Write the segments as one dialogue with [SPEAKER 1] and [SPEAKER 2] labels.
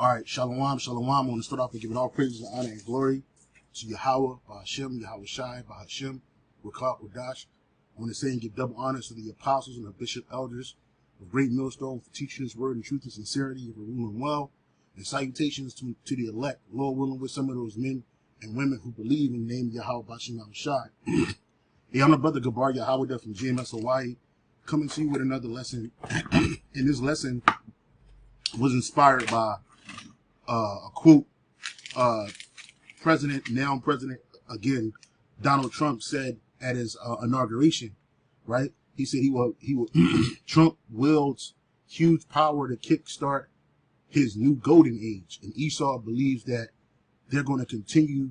[SPEAKER 1] All right, shalom, shalom. I want to start off with giving all praises, honor, and glory to Yahweh, Bahashem, Yahweh Shai, Bahashem, Rakak, Wadash. I want to say and give double honors to the apostles and the bishop elders of Great Millstone for teaching his word in truth and sincerity and for ruling well. And salutations to the elect, Lord willing, with some of those men and women who believe in the name of Yahweh, Bahashem, Yahweh Shai. Hey, I'm the brother Gabar Yahweh from GMS Hawaii, coming to you with another lesson. And this lesson was inspired by a quote now President, again, Donald Trump said at his inauguration, right? He said he will Trump wields huge power to kickstart his new golden age. And Esau believes that they're going to continue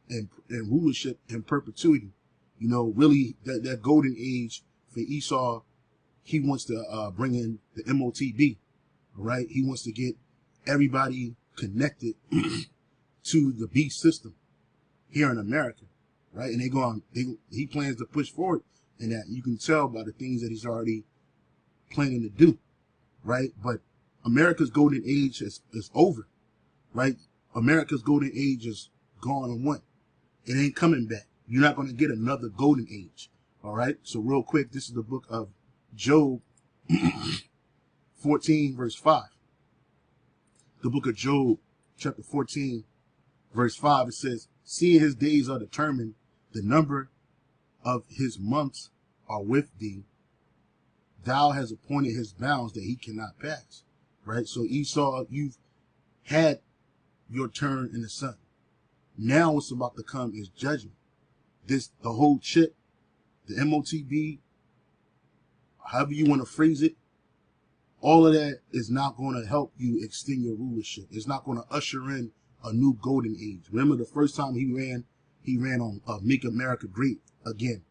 [SPEAKER 1] in rulership in perpetuity. You know, really, that golden age for Esau, he wants to bring in the MOTB, right? He wants to get everybody connected to the beast system here in America, right? And he plans to push forward in that. You can tell by the things that he's already planning to do, right? But America's golden age is over, right? America's golden age is gone and went. It ain't coming back. You're not going to get another golden age, all right? So real quick, this is the book of Job 14, verse 5. The book of Job, chapter 14, verse 5, it says, seeing his days are determined, the number of his months are with thee. Thou hast appointed his bounds that he cannot pass. Right? So Esau, you've had your turn in the sun. Now what's about to come is judgment. The whole chip, the MOTB, however you want to phrase it, all of that is not going to help you extend your rulership. It's not going to usher in a new golden age. Remember the first time he ran on Make America Great Again,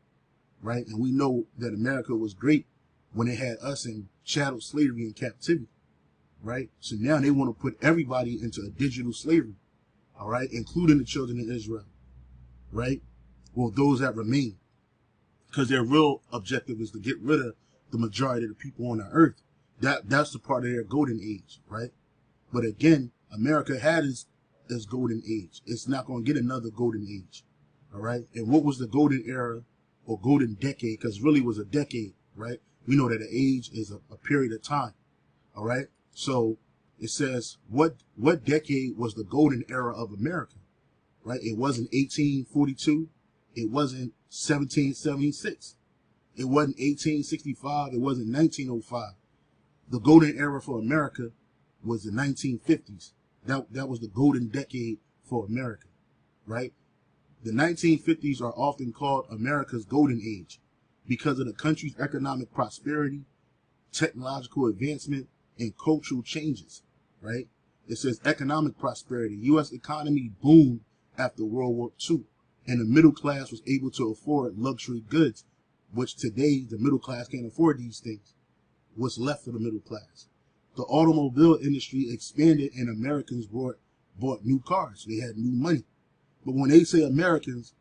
[SPEAKER 1] right? And we know that America was great when it had us in chattel slavery and captivity, right? So now they want to put everybody into a digital slavery, all right, including the children of Israel, right? Well, those that remain, because their real objective is to get rid of the majority of the people on the earth. That's the part of their golden age, right? But again, America had its golden age. It's not going to get another golden age, all right? And what was the golden era or golden decade? Because really it was a decade, right? We know that an age is a period of time, all right? So it says, what decade was the golden era of America, right? It wasn't 1842. It wasn't 1776. It wasn't 1865. It wasn't 1905. The golden era for America was the 1950s. That was the golden decade for America, right? The 1950s are often called America's golden age because of the country's economic prosperity, technological advancement, and cultural changes, right? It says economic prosperity. U.S. economy boomed after World War II, and the middle class was able to afford luxury goods, which today the middle class can't afford these things. What's left of the middle class. The automobile industry expanded and Americans bought new cars. They had new money. But when they say Americans,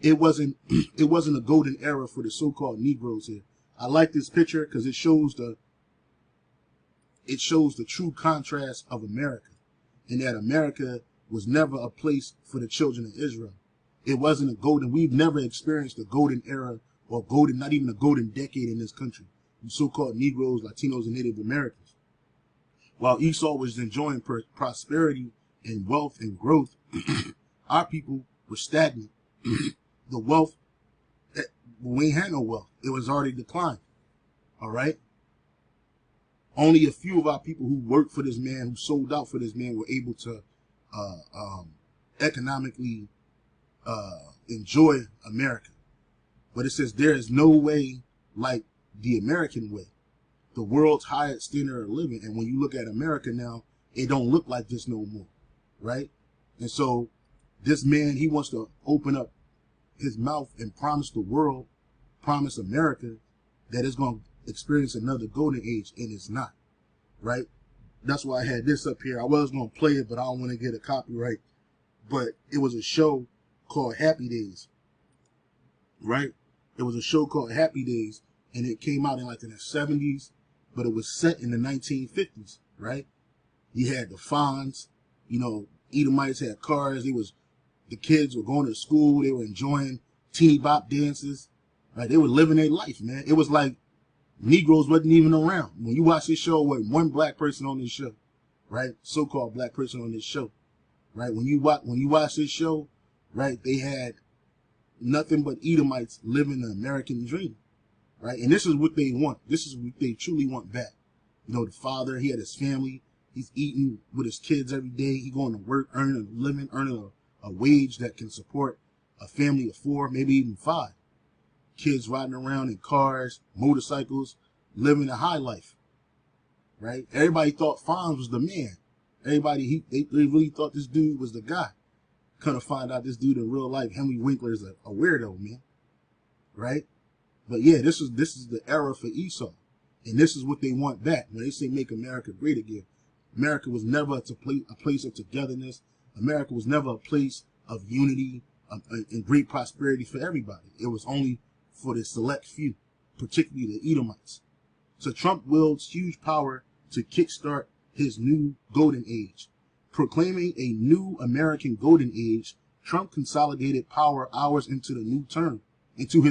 [SPEAKER 1] it wasn't a golden era for the so-called Negroes here. I like this picture because it shows the true contrast of America, in that America was never a place for the children of Israel. It wasn't we've never experienced a golden era or not even a golden decade in this country. So-called Negroes, Latinos, and Native Americans. While Esau was enjoying prosperity and wealth and growth, our people were stagnant. The wealth, we ain't had no wealth. It was already declined. All right? Only a few of our people who worked for this man, who sold out for this man, were able to economically enjoy America. But it says there is no way like the American way, the world's highest standard of living. And when you look at America now, it don't look like this no more, right? And so this man, he wants to open up his mouth and promise the world, promise America that it's going to experience another golden age, and it's not, right? That's why I had this up here. I was going to play it, but I don't want to get a copyright. But it was a show called Happy Days, right? It was a show called Happy Days. And it came out in the 70s, but it was set in the 1950s, right? You had the Fonz, you know, Edomites had cars. The kids were going to school. They were enjoying teeny bop dances. Right? They were living their life, man. It was like Negroes wasn't even around. When you watch this show, with one black person on this show, right? So-called black person on this show, right? When you watch this show, right? They had nothing but Edomites living the American dream, right? And this is what they want. This is what they truly want back. You know, the father, he had his family. He's eating with his kids every day. He going to work, earning a living, earning a wage that can support a family of 4, maybe even 5. Kids riding around in cars, motorcycles, living a high life, right? Everybody thought Fonz was the man. Everybody, they really thought this dude was the guy. Couldn't find out this dude in real life, Henry Winkler, is a weirdo, man, right? But yeah, this is the era for Esau, and this is what they want back. When they say make America great again, America was never a place of togetherness. America was never a place of unity and great prosperity for everybody. It was only for the select few, particularly the Edomites. So Trump wields huge power to kickstart his new golden age. Proclaiming a new American golden age, Trump consolidated power hours into his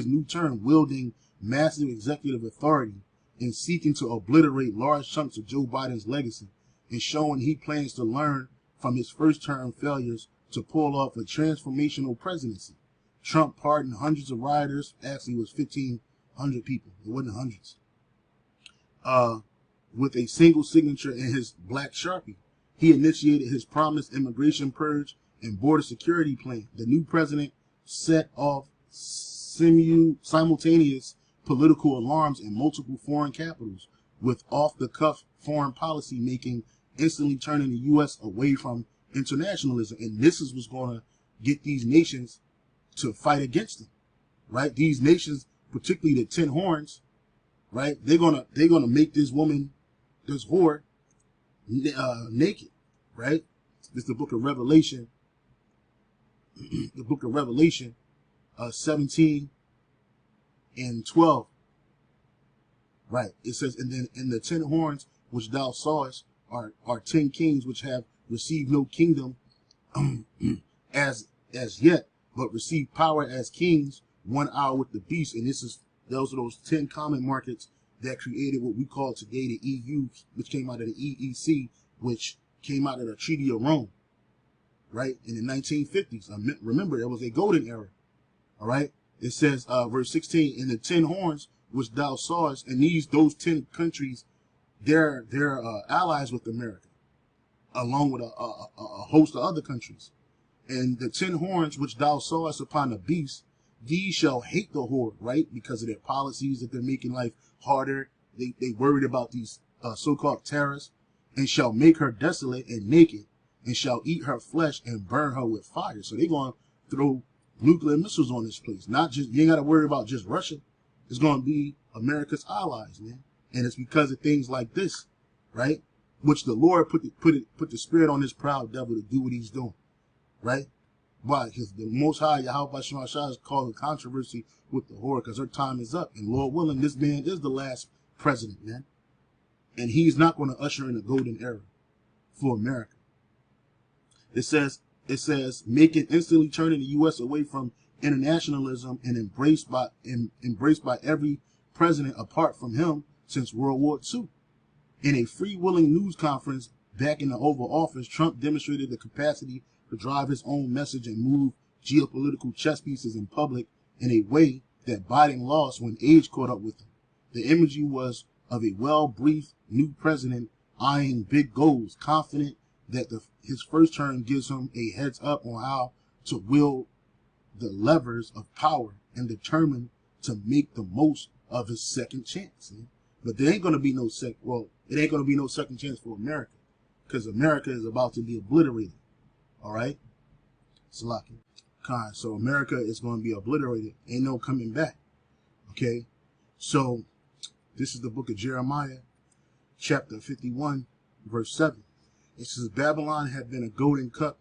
[SPEAKER 1] new term, wielding massive executive authority and seeking to obliterate large chunks of Joe Biden's legacy, and showing he plans to learn from his first term failures to pull off a transformational presidency. Trump pardoned hundreds of rioters. Actually, it was 1,500 people. It wasn't hundreds. With a single signature in his black Sharpie. He initiated his promised immigration purge and border security plan. The new president set off simultaneous political alarms in multiple foreign capitals, with off-the-cuff foreign policy making, instantly turning the U.S. away from internationalism. And this is what's going to get these nations to fight against him, right? These nations, particularly the 10 horns, right? They're gonna make this woman, this whore, naked, right? This is the book of Revelation, the book of Revelation, 17 and 12, right? It says, and then in the 10 horns which thou sawest are 10 kings which have received no kingdom as yet, but receive power as kings 1 hour with the beast. And those are those 10 common markets that created what we call today the EU, which came out of the EEC, which came out of the Treaty of Rome, right? In the 1950s. Remember, it was a golden era, all right? It says, verse 16, in the 10 horns which thou sawest, and those 10 countries, they're allies with America, along with a host of other countries. And the 10 horns which thou sawest upon the beast, these shall hate the whore, right? Because of their policies that they're making life harder. They worried about these so-called terrorists, and shall make her desolate and naked, and shall eat her flesh and burn her with fire. So they're going to throw nuclear missiles on this place. Not just, you ain't got to worry about just Russia. It's going to be America's allies, man. And it's because of things like this, right? Which the Lord put the spirit on this proud devil to do what he's doing. Right? Why? Because the Most High, Yahweh Shema Shah, is causing controversy with the whore because her time is up. And Lord willing, this man is the last president, man. And he's not going to usher in a golden era for America. It says, make it instantly turning the U.S. away from internationalism and embraced by every president apart from him since World War II. In a free-willing news conference back in the Oval Office, Trump demonstrated the capacity to drive his own message and move geopolitical chess pieces in public in a way that Biden lost when age caught up with him. The imagery was of a well-briefed new president eyeing big goals, confident that his first term gives him a heads up on how to wield the levers of power and determined to make the most of his second chance. But there ain't going to be no it ain't going to be no second chance for America, because America is about to be obliterated. All right, Salaki. So America is going to be obliterated. Ain't no coming back. Okay, so this is the book of Jeremiah, chapter 51, verse 7. It says, Babylon had been a golden cup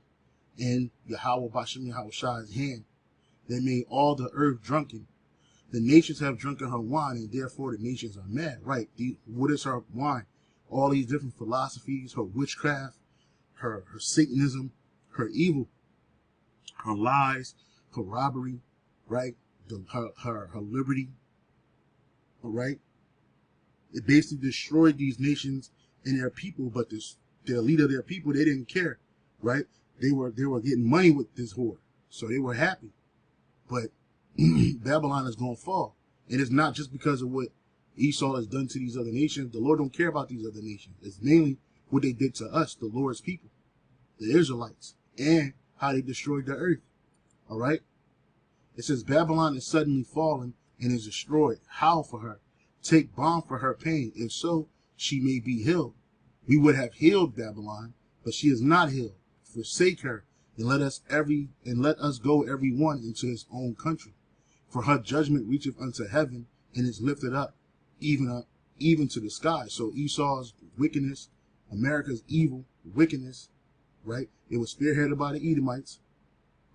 [SPEAKER 1] in Yahweh Bashem Yahweh Shai's hand. They made all the earth drunken. The nations have drunken her wine, and therefore the nations are mad. Right? What is her wine? all these different philosophies, her witchcraft, her Satanism, her evil, her lies, her robbery, right? Her liberty, all right? It basically destroyed these nations and their people, but the leader of their people, they didn't care, right? They were getting money with this whore, so they were happy. But Babylon is going to fall, and it's not just because of what Esau has done to these other nations. The Lord don't care about these other nations. It's mainly what they did to us, the Lord's people, the Israelites, and how they destroyed the earth. All right? It says Babylon is suddenly fallen and is destroyed. Howl for her. Take balm for her pain. If so, she may be healed. We would have healed Babylon, but she is not healed. Forsake her, and let us go every one into his own country. For her judgment reacheth unto heaven, and is lifted up even to the sky. So Esau's wickedness, America's evil wickedness, right? It was spearheaded by the Edomites,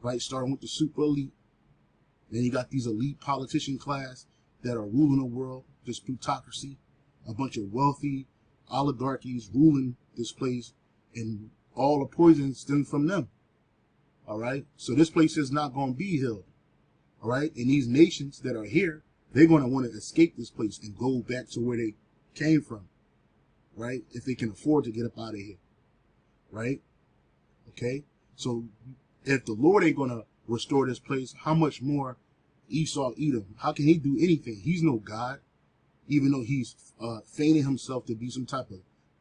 [SPEAKER 1] right? Starting with the super elite. Then you got these elite politician class that are ruling the world, this plutocracy, a bunch of wealthy oligarchies ruling this place, and all the poison stems from them. All right? So this place is not going to be healed. All right? And these nations that are here, they're going to want to escape this place and go back to where they came from. Right? If they can afford to get up out of here. Right? Okay? So if the Lord ain't going to restore this place, how much more Esau, Edom? How can he do anything? He's no God. Even though he's feigning himself to be some type of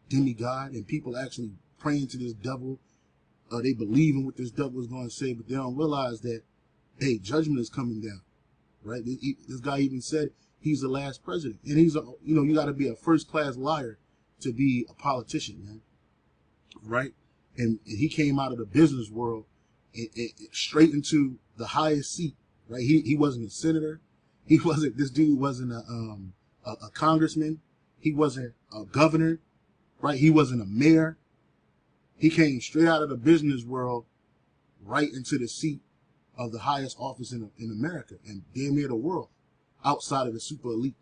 [SPEAKER 1] demigod, and people actually praying to this devil, they believe in what this devil is going to say, but they don't realize that, hey, judgment is coming down, right? This guy even said he's the last president, and he's you got to be a first-class liar to be a politician, man, right? And he came out of the business world and straight into the highest seat, right? He wasn't a senator, this dude wasn't a congressman, he wasn't a governor, right? He wasn't a mayor. He came straight out of the business world right into the seat of the highest office in America and damn near the world, outside of the super elite,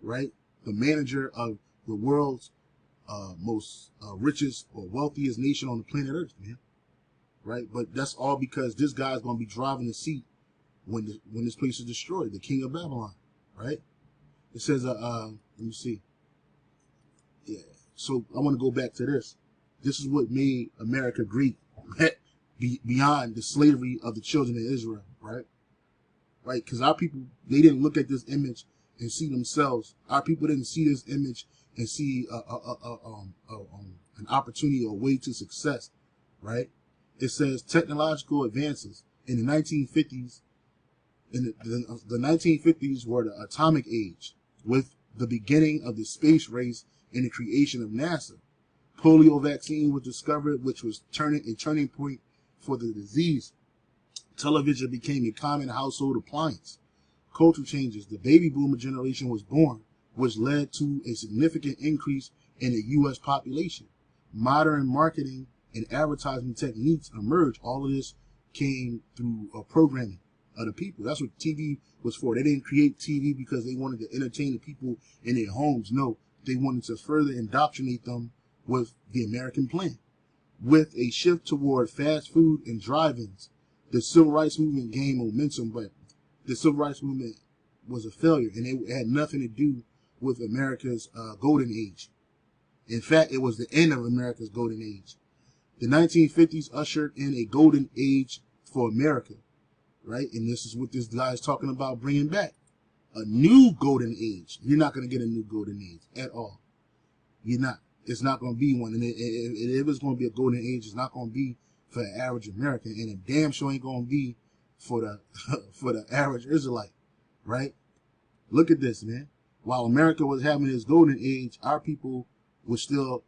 [SPEAKER 1] right? The manager of the world's most richest or wealthiest nation on the planet Earth, man, right? But that's all because this guy's going to be driving the seat when this place is destroyed, the king of Babylon, right? It says, let me see. Yeah. So I want to go back to this. This is what made America great beyond the slavery of the children of Israel, right? Right? Because our people, they didn't look at this image and see themselves. Our people didn't see this image and see an opportunity or a way to success, right? It says technological advances in the 1950s. In the 1950s were the atomic age, with the beginning of the space race and the creation of NASA. Polio vaccine was discovered, which was a turning point for the disease. Television became a common household appliance. Cultural changes. The baby boomer generation was born, which led to a significant increase in the U.S. population. Modern marketing and advertising techniques emerged. All of this came through programming of the people. That's what TV was for. They didn't create TV because they wanted to entertain the people in their homes. No, they wanted to further indoctrinate them with the American plan. With a shift toward fast food and drive-ins, the civil rights movement gained momentum, but the civil rights movement was a failure, and it had nothing to do with America's golden age. In fact, it was the end of America's golden age. The 1950s ushered in a golden age for America, right? And this is what this guy is talking about bringing back. A new golden age. You're not going to get a new golden age at all. You're not. It's not going to be one. And if it's going to be a golden age, it's not going to be for the average American. And it damn sure ain't going to be for the for the average Israelite, right? Look at this, man. While America was having its golden age, our people were still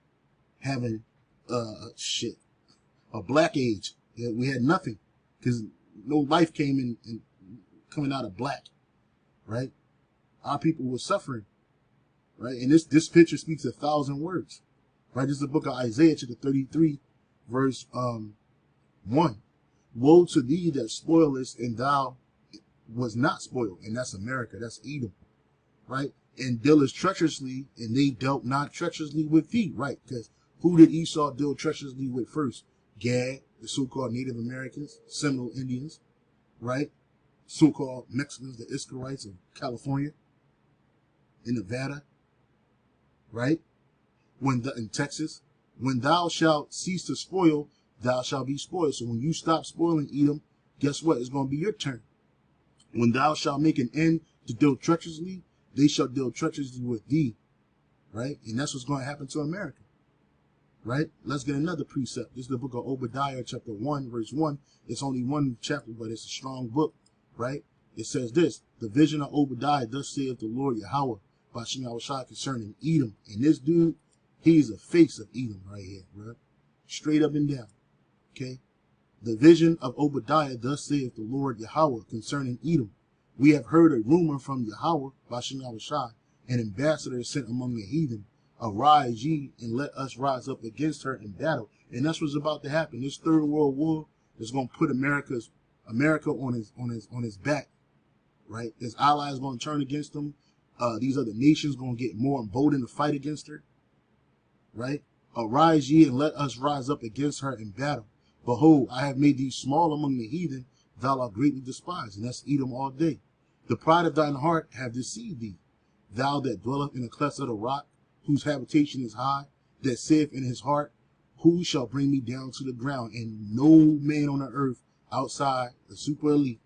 [SPEAKER 1] having a black age. We had nothing because no life came in coming out of black, right? Our people were suffering, right? And this picture speaks 1,000 words, right? This is the book of Isaiah, chapter 33, verse 1. Woe to thee that spoilest, and thou was not spoiled. And that's America. That's Edom, right? and dealest treacherously, and they dealt not treacherously with thee, right? Because who did Esau deal treacherously with first? Gad, the so-called Native Americans, Seminole Indians, right? So-called Mexicans, the Iscarites of California, in Nevada, right? In Texas, when thou shalt cease to spoil, thou shalt be spoiled. So when you stop spoiling Edom, guess what? It's going to be your turn. When thou shalt make an end to deal treacherously, they shall deal treacherously with thee, right? And that's what's going to happen to America, right? Let's get another precept. This is the book of Obadiah, chapter 1, verse 1. It's only one chapter, but it's a strong book, right? It says this: the vision of Obadiah, thus saith the Lord Yahweh, Bashem Yahushua, concerning Edom. And this dude, he's the face of Edom right here, right? Straight up and down, okay? The vision of Obadiah, thus saith the Lord Yahweh, concerning Edom. We have heard a rumor from Yahweh, Bashem Yahushua, an ambassador sent among the heathen. Arise ye, and let us rise up against her in battle. And that's what's about to happen. This third world war is going to put America on his back, right? His allies going to turn against him. These other nations going to get more emboldened to fight against her, right? Arise ye, and let us rise up against her in battle. Behold, I have made thee small among the heathen, thou art greatly despised. And that's Edom all day. The pride of thine heart have deceived thee. Thou that dwelleth in the clefts of the rock, whose habitation is high, that saith in his heart, who shall bring me down to the ground? And no man on the earth outside the super elite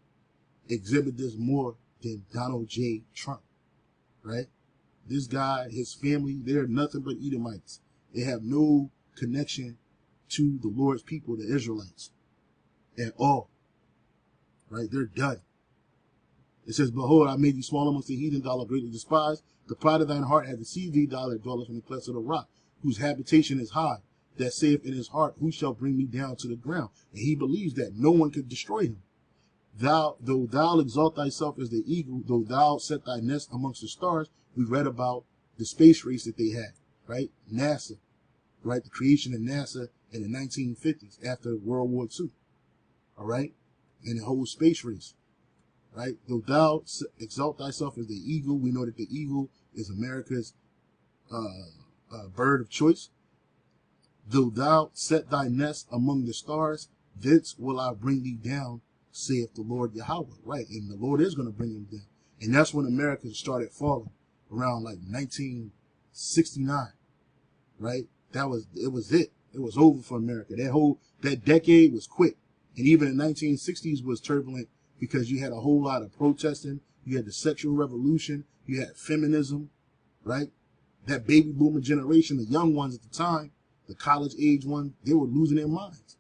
[SPEAKER 1] exhibit this more than Donald J. Trump, right? This guy, his family, they're nothing but Edomites. They have no connection to the Lord's people, the Israelites, at all, right? They're done. It says, behold, I made thee small amongst the heathen, thou art greatly despised. The pride of thine heart hath deceived thee, thou that dwellest in the clefts of the rock, whose habitation is high, that saith in his heart, who shall bring me down to the ground? And he believes that no one could destroy him. Though thou exalt thyself as the eagle, though thou set thy nest amongst the stars. We read about the space race that they had, right? NASA, right? The creation of NASA in the 1950s after World War II, all right? And the whole space race, right? Though thou exalt thyself as the eagle, we know that the eagle is America's bird of choice. Though thou set thy nest among the stars, thence will I bring thee down, saith the Lord Yahweh, right? And the Lord is going to bring him down. And that's when America started falling, around like 1969, right? It was it. It was over for America. That decade was quick. And even the 1960s was turbulent because you had a whole lot of protesting. You had the sexual revolution. You had feminism, right? That baby boomer generation, the young ones at the time, the college age ones, they were losing their minds,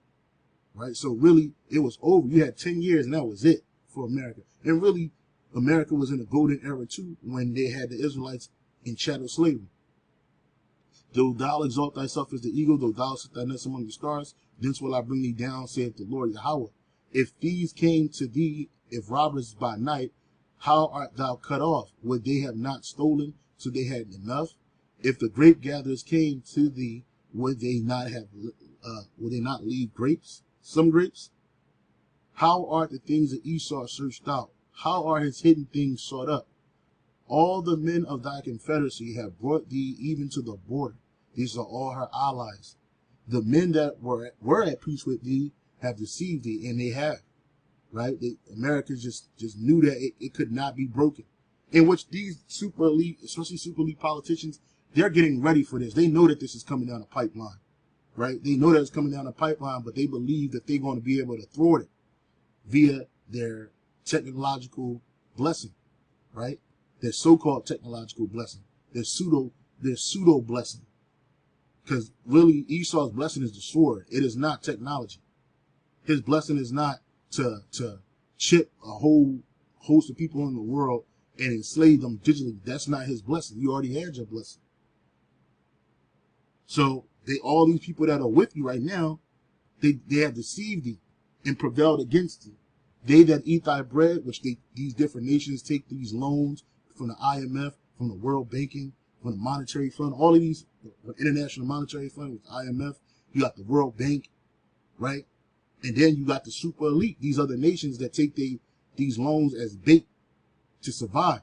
[SPEAKER 1] right? So really, it was over. You had 10 years and that was it for America. And really, America was in a golden era too when they had the Israelites in chattel slavery. Though thou exalt thyself as the eagle, though thou set thy nest among the stars, thence will I bring thee down, saith the Lord Yahweh. If thieves came to thee, if robbers by night, how art thou cut off? Would they have not stolen, so they had enough? If the grape gatherers came to thee, would they not leave grapes, some grapes? How are the things of Esau searched out? How are his hidden things sought up? All the men of thy confederacy have brought thee even to the border. These are all her allies. The men that were at peace with thee have deceived thee, and they have, right? America just knew that it could not be broken. In which these super elite, especially super elite politicians, they're getting ready for this. They know that this is coming down the pipeline, right? They know that it's coming down the pipeline, but they believe that they're going to be able to thwart it via their technological blessing, right? Their so-called technological blessing, their pseudo blessing. Because really, Esau's blessing is the sword. It is not technology. His blessing is not to chip a whole host of people in the world and enslave them digitally. That's not his blessing. You already had your blessing. So all these people that are with you right now, they have deceived thee and prevailed against thee. They that eat thy bread, which these different nations take these loans from the IMF, from the World Banking, from the Monetary Fund, all of these, the International Monetary Fund, with IMF, you got the World Bank, right? And then you got the super elite, these other nations that take these loans as bait to survive.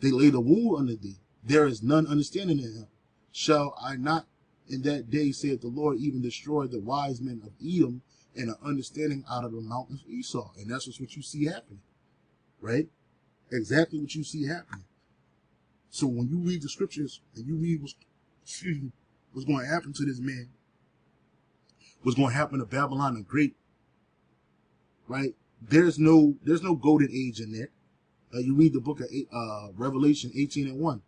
[SPEAKER 1] They lay the wool under thee. There is none understanding in him. Shall I not in that day, saith the Lord, even destroy the wise men of Edom and an understanding out of the mountains of Esau? And that's what you see happening, right? Exactly what you see happening. So when you read the scriptures and you read what's going to happen to this man, what's going to happen to Babylon the Great, right? There's no golden age in there. You read the book of Revelation 18:1.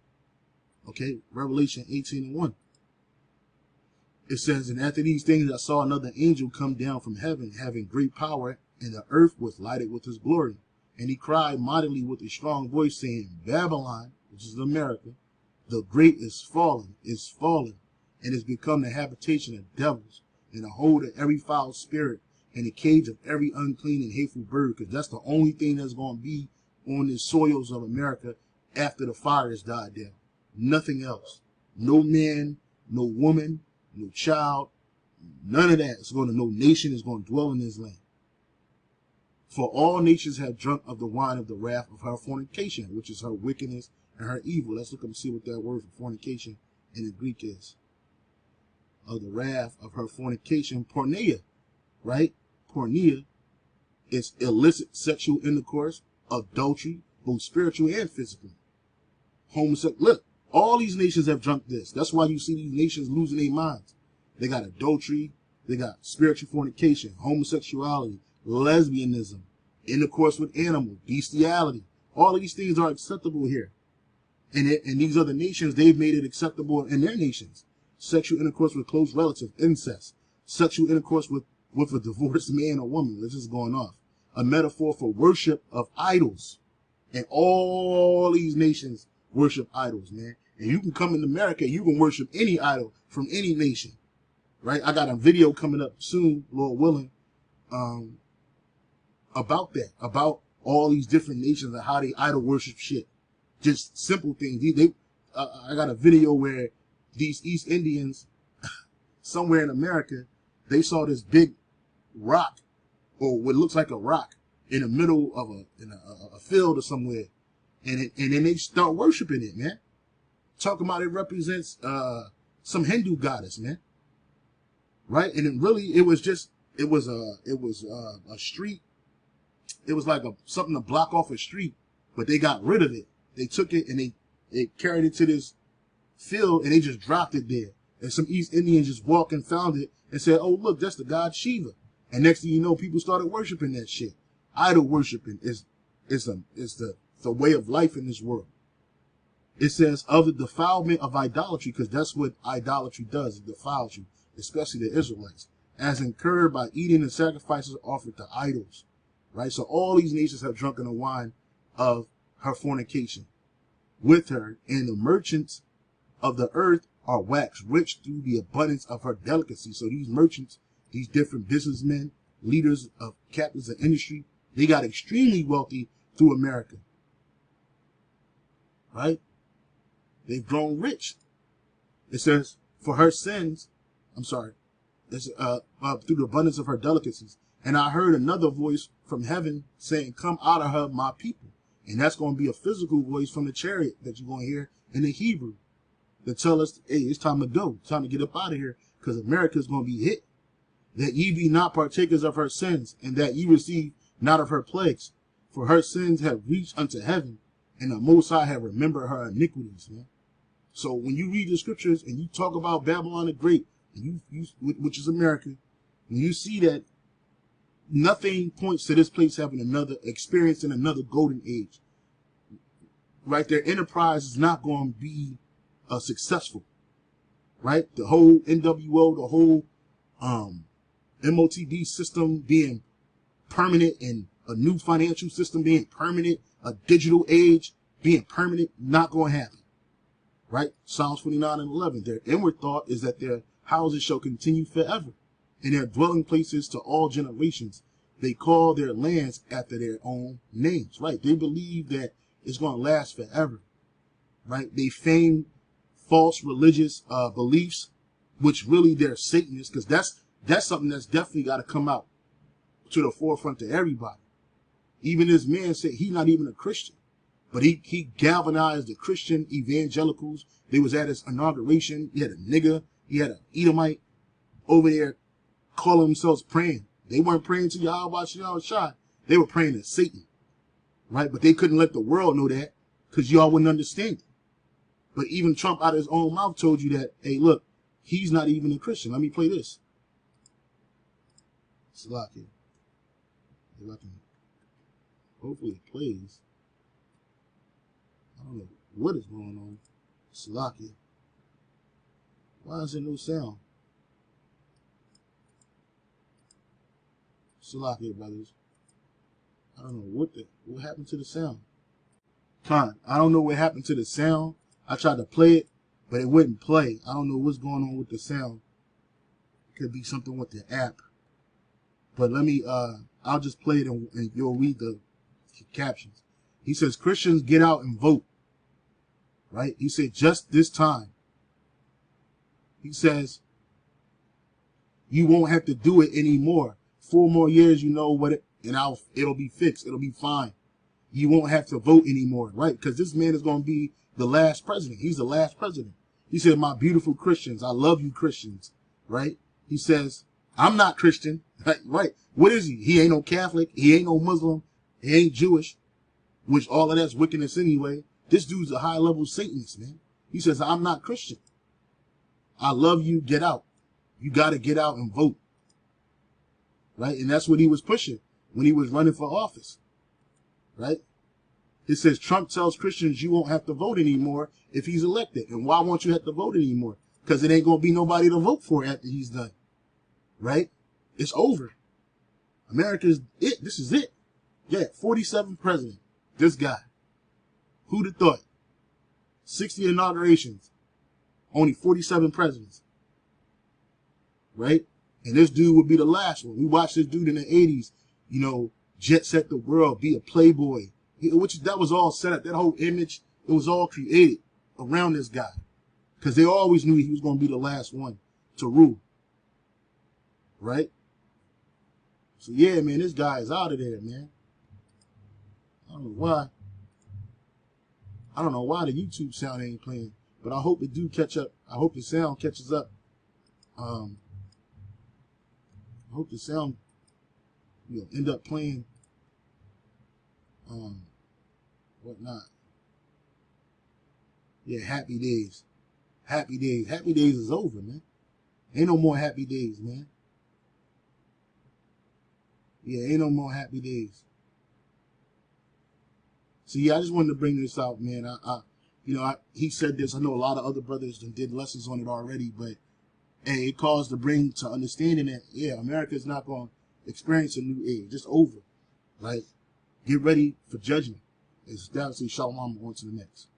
[SPEAKER 1] Okay, Revelation 18:1. It says, and after these things I saw another angel come down from heaven, having great power, and the earth was lighted with his glory. And he cried mightily with a strong voice, saying, Babylon, which is America, the great is fallen, and is become the habitation of devils, and the hold of every foul spirit, and the cage of every unclean and hateful bird, because that's the only thing that's going to be on the soils of America after the fire has died down. Nothing else. No man, no woman, no child, none of that. No nation is going to dwell in this land. For all nations have drunk of the wine of the wrath of her fornication, which is her wickedness and her evil. Let's look up and see what that word for fornication in the Greek is. Of the wrath of her fornication, porneia, right? Porneia is illicit sexual intercourse, adultery, both spiritual and physical. Homosexual. Look, all these nations have drunk this. That's why you see these nations losing their minds. They got adultery, they got spiritual fornication, homosexuality, lesbianism, intercourse with animals, bestiality. All of these things are acceptable here. And these other nations, they've made it acceptable in their nations. Sexual intercourse with close relatives, incest. Sexual intercourse with a divorced man or woman. This is going off. A metaphor for worship of idols. And all these nations worship idols, man. And you can come in America, you can worship any idol from any nation. Right? I got a video coming up soon, Lord willing, about that. About all these different nations and how they idol worship shit. Just simple things. I got a video where these East Indians, somewhere in America, they saw this big rock, or what looks like a rock, in the middle of a field or somewhere, and then they start worshiping it, man. Talking about it represents some Hindu goddess, man. Right? And it was a street. It was like something to block off a street, but they got rid of it. They took it and they carried it to this field and they just dropped it there. And some East Indians just walked and found it and said, oh, look, that's the god Shiva. And next thing you know, people started worshiping that shit. Idol worshiping is the way of life in this world. It says of the defilement of idolatry, because that's what idolatry does. It defiles you, especially the Israelites, as incurred by eating the sacrifices offered to idols. Right? So all these nations have drunken the wine of her fornication with her, and the merchants of the earth are waxed rich through the abundance of her delicacy. So these merchants, these different businessmen, leaders of captains of industry, they got extremely wealthy through America. Right? They've grown rich. It says, for her sins, through the abundance of her delicacies. And I heard another voice from heaven saying, come out of her, my people. And that's going to be a physical voice from the chariot that you're going to hear in the Hebrew to tell us, hey, it's time to go. It's time to get up out of here, because America is going to be hit. That ye be not partakers of her sins, and that ye receive not of her plagues. For her sins have reached unto heaven, and the Most High have remembered her iniquities, man. So when you read the scriptures and you talk about Babylon the Great, and which is America, and you see that nothing points to this place having experiencing another golden age. Right? Their enterprise is not going to be successful. Right? The whole NWO, the whole MOTD system being permanent, and a new financial system being permanent, a digital age being permanent, not going to happen. Right? Psalms 29:11. Their inward thought is that their houses shall continue forever, and their dwelling places to all generations. They call their lands after their own names. Right? They believe that it's going to last forever. Right? They feign false religious beliefs, which really they're Satanists, because that's something that's definitely got to come out to the forefront to everybody. Even this man said he's not even a Christian, But he galvanized the Christian evangelicals. They was at his inauguration. He had a nigger. He had an Edomite over there calling themselves praying. They weren't praying to Yahweh Shai. They were praying to Satan. Right? But they couldn't let the world know that because y'all wouldn't understand it. But even Trump out of his own mouth told you that, hey, look, he's not even a Christian. Let me play this. Salaki. If I can, hopefully it plays. I don't know what is going on. Salaki. Why is there no sound? Salaki, brothers. I don't know what happened to the sound. Con, I don't know what happened to the sound. I tried to play it, but it wouldn't play. I don't know what's going on with the sound. It could be something with the app. But let me, I'll just play it and you'll read the captions. He says, Christians, get out and vote. Right? He said, just this time. He says, you won't have to do it anymore. 4 more years, you know what and it'll be fixed. It'll be fine. You won't have to vote anymore, right? Because this man is going to be the last president. He's the last president. He said, my beautiful Christians, I love you Christians, right? He says, I'm not Christian, right? What is he? He ain't no Catholic. He ain't no Muslim. He ain't Jewish, which all of that's wickedness anyway. This dude's a high-level Satanist, man. He says, I'm not Christian. I love you. Get out. You got to get out and vote, right? And that's what he was pushing when he was running for office. Right? It says Trump tells Christians you won't have to vote anymore if he's elected. And why won't you have to vote anymore? Because it ain't going to be nobody to vote for after he's done. Right? It's over. America's it. This is it. Yeah, 47th president. This guy. Who'd have thought? 60 inaugurations. Only 47 presidents. Right? And this dude would be the last one. We watched this dude in the 80s, you know, jet set the world, be a playboy, which that was all set up. That whole image, it was all created around this guy because they always knew he was going to be the last one to rule. Right? So, yeah, man, this guy is out of there, man. I don't know why. I don't know why the YouTube sound ain't playing, but I hope it do catch up. I hope the sound catches up. I hope the sound, you know, end up playing whatnot. Yeah, happy days. Happy days. Happy days is over, man. Ain't no more happy days, man. Yeah, ain't no more happy days. So yeah, I just wanted to bring this out, man. He said this. I know a lot of other brothers did lessons on it already, but hey, it calls to bring to understanding that yeah, America is not going to experience a new age. It's over. Like, get ready for judgment. It's down to Shalom on to the next.